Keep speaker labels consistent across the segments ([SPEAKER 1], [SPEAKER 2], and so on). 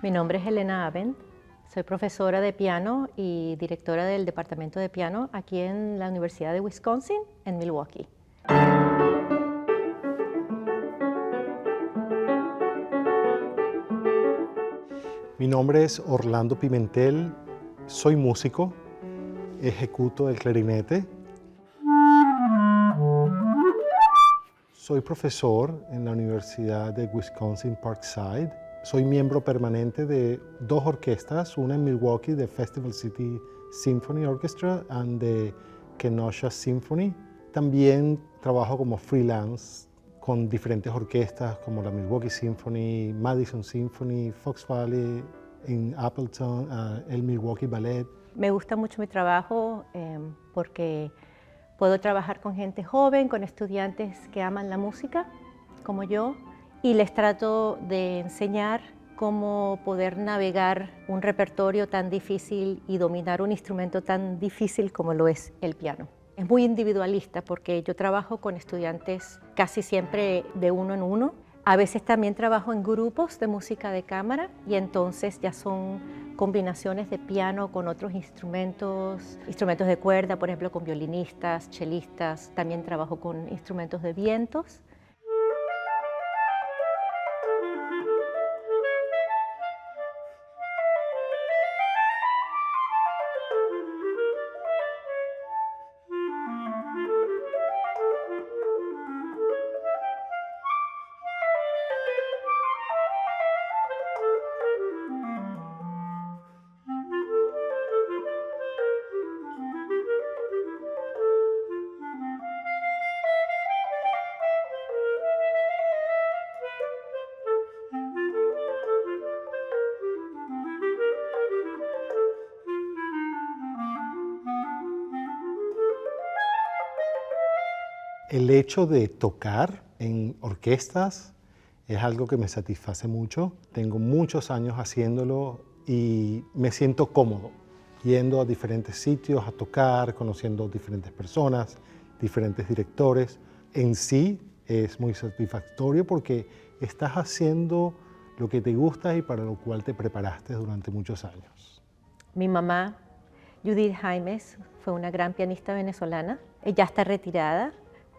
[SPEAKER 1] Mi nombre es Elena Abend, soy profesora de piano y directora del departamento de piano aquí en la Universidad de Wisconsin, en Milwaukee.
[SPEAKER 2] Mi nombre es Orlando Pimentel, soy músico, ejecuto el clarinete. Soy profesor en la Universidad de Wisconsin-Parkside. Soy miembro permanente de dos orquestas, una en Milwaukee, de Festival City Symphony Orchestra y de Kenosha Symphony. También trabajo como freelance con diferentes orquestas como la Milwaukee Symphony, Madison Symphony, Fox Valley, en Appleton, el Milwaukee Ballet.
[SPEAKER 1] Me gusta mucho mi trabajo porque puedo trabajar con gente joven, con estudiantes que aman la música, como yo, y les trato de enseñar cómo poder navegar un repertorio tan difícil y dominar un instrumento tan difícil como lo es el piano. Es muy individualista porque yo trabajo con estudiantes casi siempre de uno en uno. A veces también trabajo en grupos de música de cámara y entonces ya son combinaciones de piano con otros instrumentos de cuerda, por ejemplo con violinistas, chelistas. También trabajo con instrumentos de vientos.
[SPEAKER 2] El hecho de tocar en orquestas es algo que me satisface mucho. Tengo muchos años haciéndolo y me siento cómodo yendo a diferentes sitios a tocar, conociendo diferentes personas, diferentes directores. En sí es muy satisfactorio porque estás haciendo lo que te gusta y para lo cual te preparaste durante muchos años.
[SPEAKER 1] Mi mamá, Judith Jaimes, fue una gran pianista venezolana. Ella está retirada.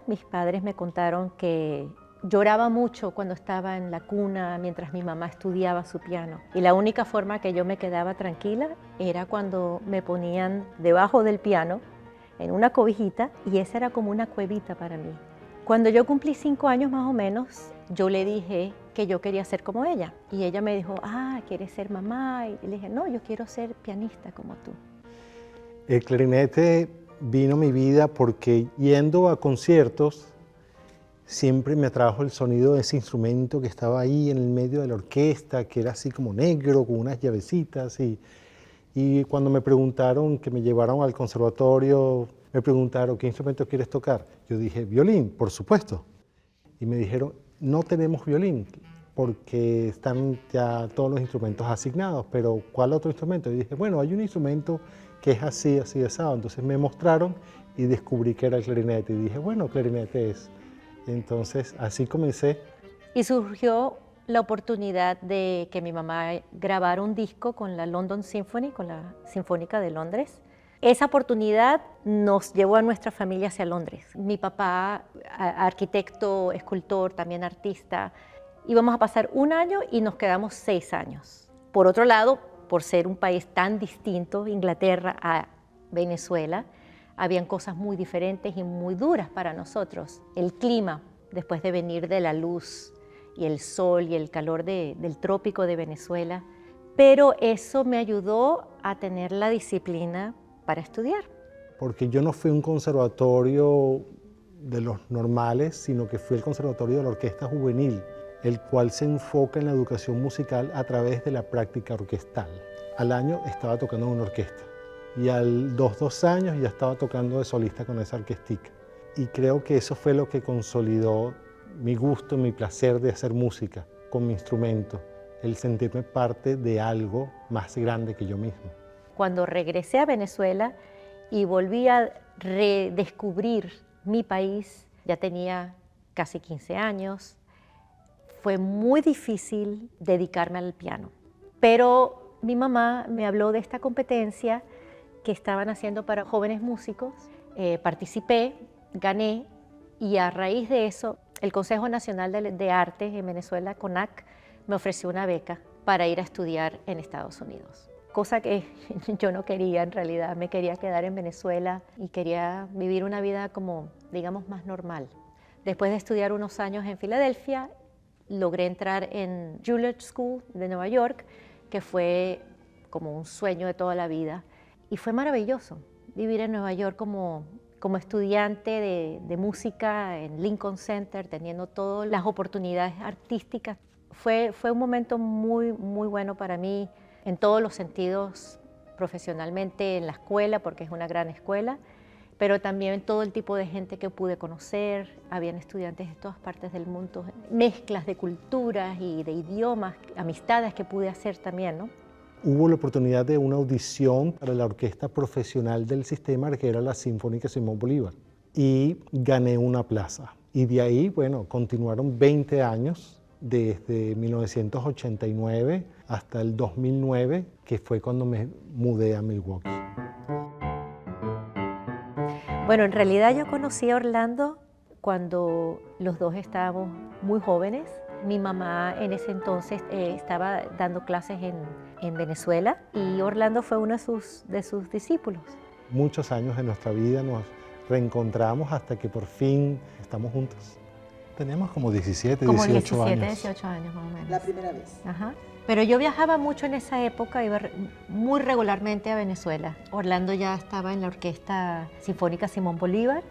[SPEAKER 1] Mis padres me contaron que lloraba mucho cuando estaba en la cuna mientras mi mamá estudiaba su piano. Y la única forma que yo me quedaba tranquila era cuando me ponían debajo del piano en una cobijita y esa era como una cuevita para mí. Cuando yo cumplí 5 años más o menos, yo le dije que yo quería ser como ella. Y ella me dijo, ¿quieres ser mamá? Y le dije, no, yo quiero ser pianista como tú.
[SPEAKER 2] El clarinete vino a mi vida porque yendo a conciertos siempre me atrajo el sonido de ese instrumento que estaba ahí en el medio de la orquesta, que era así como negro, con unas llavecitas. Y cuando me preguntaron, que me llevaron al conservatorio, me preguntaron, ¿qué instrumento quieres tocar? Yo dije, violín, por supuesto. Y me dijeron, no tenemos violín, porque están ya todos los instrumentos asignados, pero ¿cuál otro instrumento? Y dije, bueno, hay un instrumento que es así, asado. Entonces me mostraron y descubrí que era el clarinete. Y dije, bueno, clarinete es. Entonces así comencé.
[SPEAKER 1] Y surgió la oportunidad de que mi mamá grabara un disco con la London Symphony, con la Sinfónica de Londres. Esa oportunidad nos llevó a nuestra familia hacia Londres. Mi papá, arquitecto, escultor, también artista, íbamos a pasar 1 año y nos quedamos 6 años. Por otro lado, por ser un país tan distinto, Inglaterra a Venezuela, habían cosas muy diferentes y muy duras para nosotros. El clima, después de venir de la luz y el sol y el calor del trópico de Venezuela, pero eso me ayudó a tener la disciplina para estudiar.
[SPEAKER 2] Porque yo no fui a un conservatorio de los normales, sino que fui al conservatorio de la Orquesta Juvenil, el cual se enfoca en la educación musical a través de la práctica orquestal. Al año estaba tocando en una orquesta y a los 2 años ya estaba tocando de solista con esa orquestica. Y creo que eso fue lo que consolidó mi gusto, mi placer de hacer música con mi instrumento, el sentirme parte de algo más grande que yo mismo.
[SPEAKER 1] Cuando regresé a Venezuela y volví a redescubrir mi país, ya tenía casi 15 años, fue muy difícil dedicarme al piano. Pero mi mamá me habló de esta competencia que estaban haciendo para jóvenes músicos. Participé, gané, y a raíz de eso, el Consejo Nacional de Artes en Venezuela, CONAC, me ofreció una beca para ir a estudiar en Estados Unidos. Cosa que yo no quería en realidad, me quería quedar en Venezuela y quería vivir una vida como, digamos, más normal. Después de estudiar unos años en Filadelfia, logré entrar en Juilliard School de Nueva York, que fue como un sueño de toda la vida. Y fue maravilloso vivir en Nueva York como estudiante de música en Lincoln Center, teniendo todas las oportunidades artísticas. Fue un momento muy bueno para mí en todos los sentidos, profesionalmente en la escuela, porque es una gran escuela, pero también en todo el tipo de gente que pude conocer. Habían estudiantes de todas partes del mundo, mezclas de culturas y de idiomas, amistades que pude hacer también, ¿no?
[SPEAKER 2] Hubo la oportunidad de una audición para la orquesta profesional del sistema, que era la Sinfónica Simón Bolívar, y gané una plaza. Y de ahí, bueno, continuaron 20 años, desde 1989 hasta el 2009, que fue cuando me mudé a Milwaukee.
[SPEAKER 1] Bueno, en realidad yo conocí a Orlando cuando los dos estábamos muy jóvenes. Mi mamá en ese entonces estaba dando clases en Venezuela y Orlando fue uno de sus discípulos.
[SPEAKER 2] Muchos años de nuestra vida nos reencontramos hasta que por fin estamos juntos. Teníamos como 17, 18 años.
[SPEAKER 1] 18 años más o menos.
[SPEAKER 3] La primera vez.
[SPEAKER 1] Ajá. Pero yo viajaba mucho en esa época, iba muy regularmente a Venezuela. Orlando ya estaba en la Orquesta Sinfónica Simón Bolívar.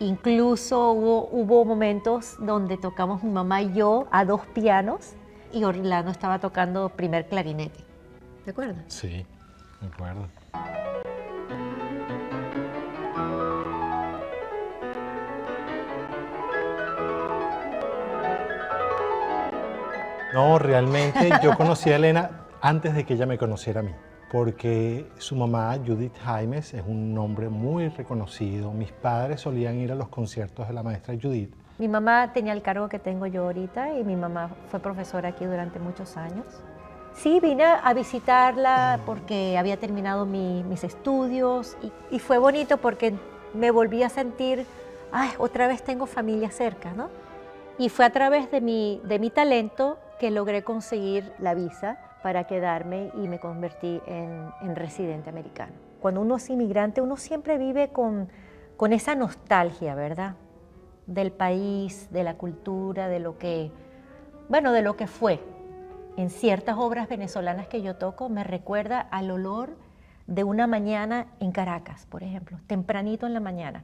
[SPEAKER 1] Incluso hubo momentos donde tocamos mi mamá y yo a dos pianos y Orlando estaba tocando primer clarinete. ¿Te acuerdas?
[SPEAKER 2] Sí, me acuerdo. No, realmente yo conocí a Elena antes de que ella me conociera a mí, porque su mamá, Judith Jaimes, es un nombre muy reconocido. Mis padres solían ir a los conciertos de la maestra Judith.
[SPEAKER 1] Mi mamá tenía el cargo que tengo yo ahorita y mi mamá fue profesora aquí durante muchos años. Sí, vine a visitarla porque había terminado mis estudios y fue bonito porque me volví a sentir, ay, otra vez tengo familia cerca, ¿no? Y fue a través de mi talento que logré conseguir la visa para quedarme y me convertí en residente americano. Cuando uno es inmigrante, uno siempre vive con esa nostalgia, ¿verdad? Del país, de la cultura, de lo que fue. En ciertas obras venezolanas que yo toco me recuerda al olor de una mañana en Caracas, por ejemplo, tempranito en la mañana.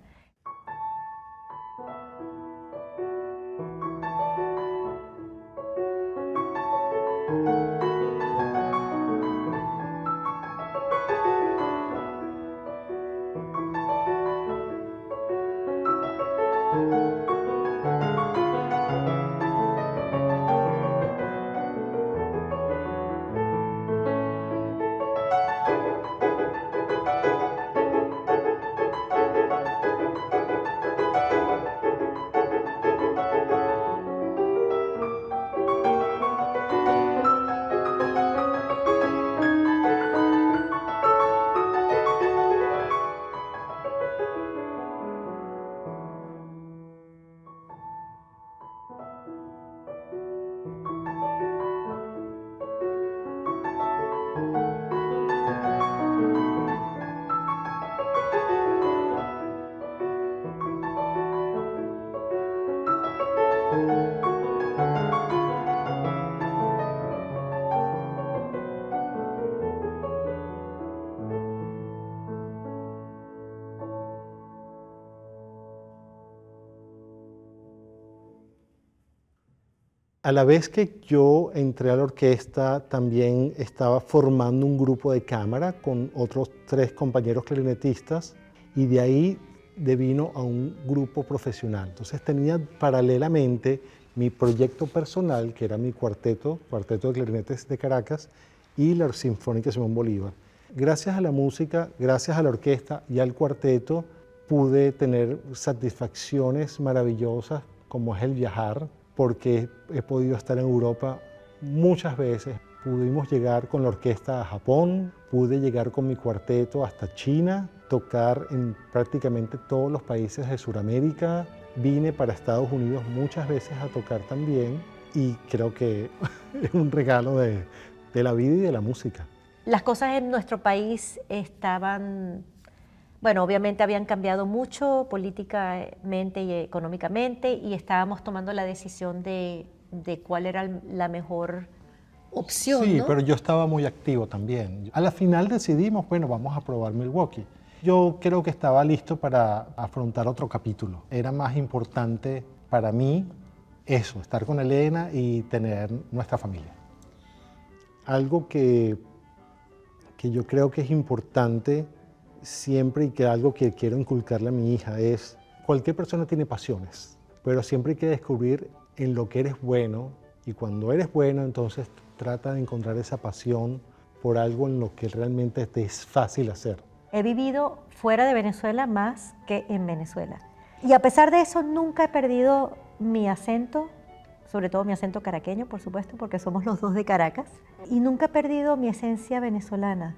[SPEAKER 2] A la vez que yo entré a la orquesta, también estaba formando un grupo de cámara con otros 3 compañeros clarinetistas y de ahí devino a un grupo profesional. Entonces tenía paralelamente mi proyecto personal, que era mi cuarteto de clarinetes de Caracas, y la Sinfónica Simón Bolívar. Gracias a la música, gracias a la orquesta y al cuarteto, pude tener satisfacciones maravillosas, como es el viajar, porque he podido estar en Europa muchas veces. Pudimos llegar con la orquesta a Japón, pude llegar con mi cuarteto hasta China, tocar en prácticamente todos los países de Sudamérica. Vine para Estados Unidos muchas veces a tocar también y creo que es un regalo de la vida y de la música.
[SPEAKER 1] Las cosas en nuestro país estaban, bueno, obviamente habían cambiado mucho políticamente y económicamente y estábamos tomando la decisión de cuál era la mejor opción,
[SPEAKER 2] Sí,
[SPEAKER 1] ¿no?
[SPEAKER 2] pero yo estaba muy activo también. A la final decidimos, bueno, vamos a probar Milwaukee. Yo creo que estaba listo para afrontar otro capítulo. Era más importante para mí eso, estar con Elena y tener nuestra familia. Algo que yo creo que es importante siempre y que algo que quiero inculcarle a mi hija es, cualquier persona tiene pasiones, pero siempre hay que descubrir en lo que eres bueno y cuando eres bueno entonces trata de encontrar esa pasión por algo en lo que realmente te es fácil hacer.
[SPEAKER 1] He vivido fuera de Venezuela más que en Venezuela. Y a pesar de eso, nunca he perdido mi acento, sobre todo mi acento caraqueño, por supuesto, porque somos los dos de Caracas. Y nunca he perdido mi esencia venezolana.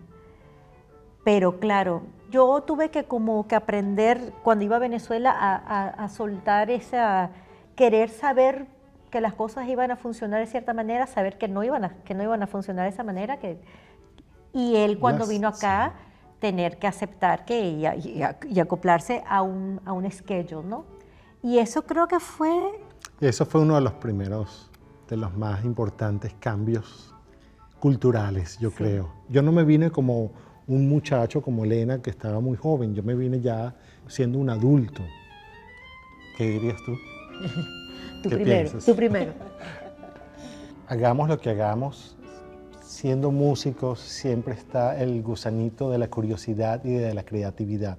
[SPEAKER 1] Pero claro, yo tuve que como que aprender cuando iba a Venezuela a soltar esa, querer saber que las cosas iban a funcionar de cierta manera, saber que no iban a funcionar de esa manera. Y él cuando vino acá, tener que aceptar y acoplarse a un schedule, ¿no? Y eso creo que
[SPEAKER 2] Eso fue uno de los primeros, de los más importantes cambios culturales, yo creo. Yo no me vine como un muchacho como Elena, que estaba muy joven, yo me vine ya siendo un adulto. ¿Qué dirías tú?
[SPEAKER 1] Tú primero.
[SPEAKER 2] Hagamos lo que hagamos, siendo músicos siempre está el gusanito de la curiosidad y de la creatividad.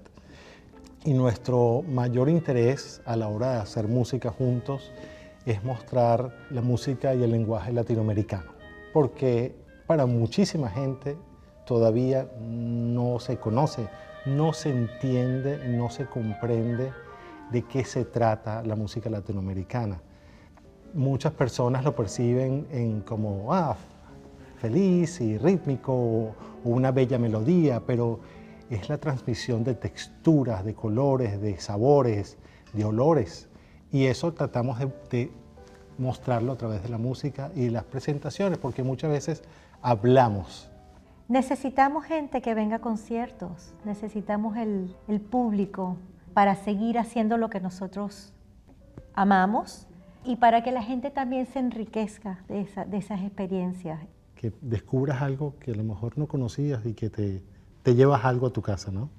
[SPEAKER 2] Y nuestro mayor interés a la hora de hacer música juntos es mostrar la música y el lenguaje latinoamericano, porque para muchísima gente todavía no se conoce, no se entiende, no se comprende de qué se trata la música latinoamericana. Muchas personas lo perciben como feliz y rítmico o una bella melodía, pero es la transmisión de texturas, de colores, de sabores, de olores. Y eso tratamos de mostrarlo a través de la música y de las presentaciones, porque muchas veces hablamos.
[SPEAKER 1] Necesitamos gente que venga a conciertos, necesitamos el público para seguir haciendo lo que nosotros amamos y para que la gente también se enriquezca de esas experiencias.
[SPEAKER 2] Que descubras algo que a lo mejor no conocías y que te llevas algo a tu casa, ¿no?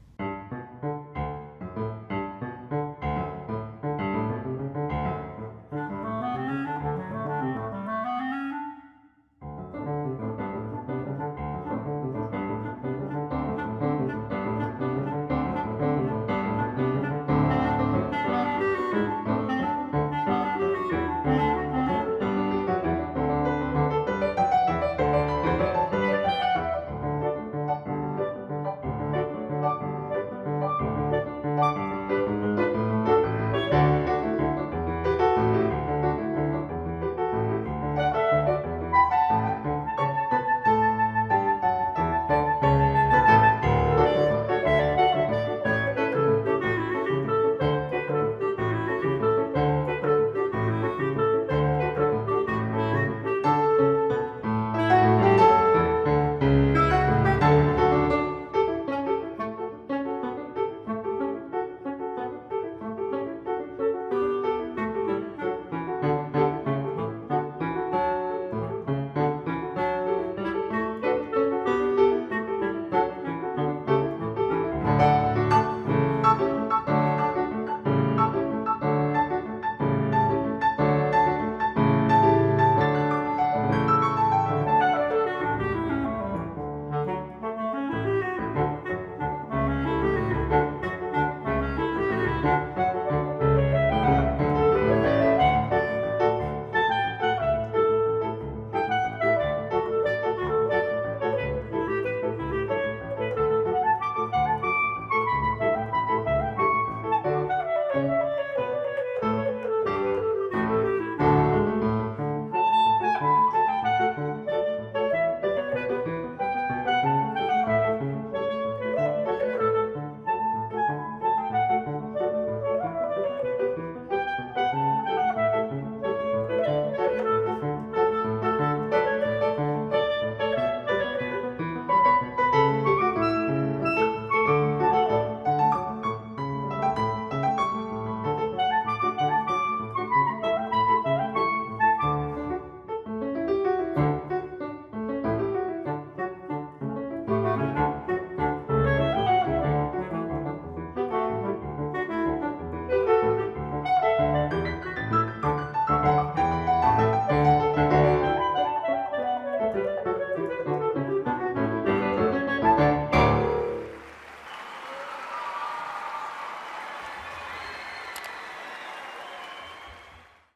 [SPEAKER 2] Gracias.